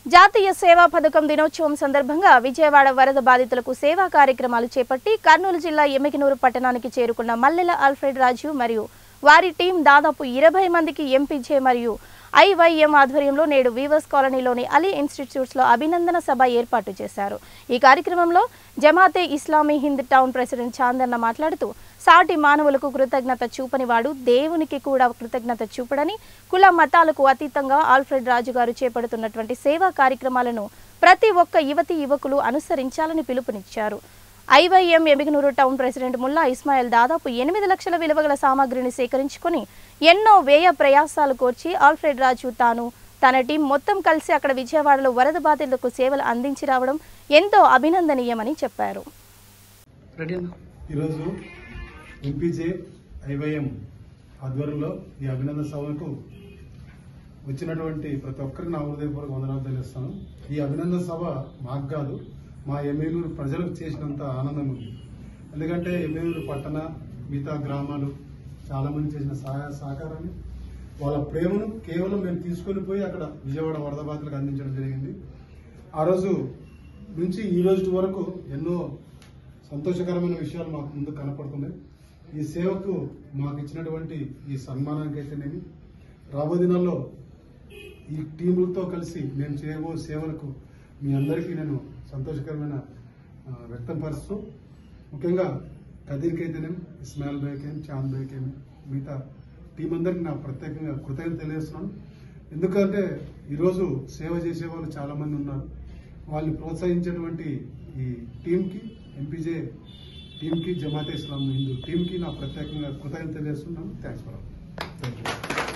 జాతీయ సేవా పథకం దినోత్సవం సందర్భంగా విజయవాడ వరద బాధితులకు సేవా కార్యక్రమాలు చేపట్టి కర్నూలు జిల్లా ఎమ్మిగనూరు పట్టణానికి చేరుకున్న మల్లెల ఆల్ఫ్రెడ్ రాజు మరియు వారి టీం దాదాపు 20 మందికి ఎంపీజే మరియు ఐవైఎం ఆధ్వర్యంలో నేడు వీవర్స్ కాలనీలోని అలీ ఇన్స్టిట్యూట్స్ లో అభినందన సభ ఏర్పాటు చేశారు। ఈ కార్యక్రమంలో జమాతే ఇస్లామీ హింద్ టౌన్ ప్రెసిడెంట్ చాందన్న మాట్లాడుతూ సాటి మానవులకు కృతజ్ఞత చూపనివాడు దేవునికి కూడా కృతజ్ఞత చూపడని, కుల మతాలకు అతీతంగా ఆల్ఫ్రెడ్ రాజు గారు చేపడుతున్నటువంటి సేవా కార్యక్రమాలను ప్రతి ఒక్క యువతి యువకులు అనుసరించాలని పిలుపునిచ్చారు। IYM Emmiganur town president Mulla Ismail దాదాపు 8 లక్షల విలువగల సామాగ్రిని సేకరించుకొని ఎన్నో వ్యయ ప్రయాసాలు కోర్చి ఆల్ఫ్రెడ్ రాజు తన టీం మొత్తం కలిసి అక్కడ విజయవాడలో వరద బాధితులకు సేవలు అందించి రావడం ఎంతో అభినందనీయమని చెప్పారు। ఈరోజు ఎంపీజే ఐవైఎం ఆధ్వర్యంలో ఈ అభినందన సభకు వచ్చినటువంటి ప్రతి ఒక్కరికి నా హృదయపూర్వక వందనాలు తెలుస్తాను। ఈ అభినందన సభ మాకు కాదు, మా ఎమ్మిగనూరు ప్రజలకు చేసినంత ఆనందం ఉంది। ఎందుకంటే ఎమ్మిగనూరు పట్టణ మిగతా గ్రామాలు చాలా మంది చేసిన సహాయ సహకారాన్ని, వాళ్ళ ప్రేమను కేవలం మేము తీసుకొని పోయి అక్కడ విజయవాడ వరద బాధితులకు అందించడం జరిగింది। ఆ రోజు నుంచి ఈ రోజు వరకు ఎన్నో సంతోషకరమైన విషయాలు మాకు ముందు కనపడుతున్నాయి। ఈ సేవకు మాకు ఇచ్చినటువంటి ఈ సన్మానానికి అయితేనేమి, రాబో దినాల్లో ఈ టీములతో కలిసి నేను చేయబో సేవలకు మీ అందరికీ నేను సంతోషకరమైన వ్యక్తం పరుస్తూ, ముఖ్యంగా కదీర్కైతేనేమి, ఇస్మాయిల్ భాయ్కేమి, చాంద్ భాయ్కేమి, మిగతా టీం అందరికీ నా ప్రత్యేకంగా కృతజ్ఞత తెలియజేస్తున్నాను। ఎందుకంటే ఈరోజు సేవ చేసే వాళ్ళు చాలా మంది ఉన్నారు। వాళ్ళని ప్రోత్సహించేటువంటి ఈ టీంకి, ఎంపీజే టీంకి, జమాతే ఇస్లామీ హిందూ టీంకి నా ప్రత్యేకంగా కృతజ్ఞత తెలియజేస్తున్నాను। Thanks for all.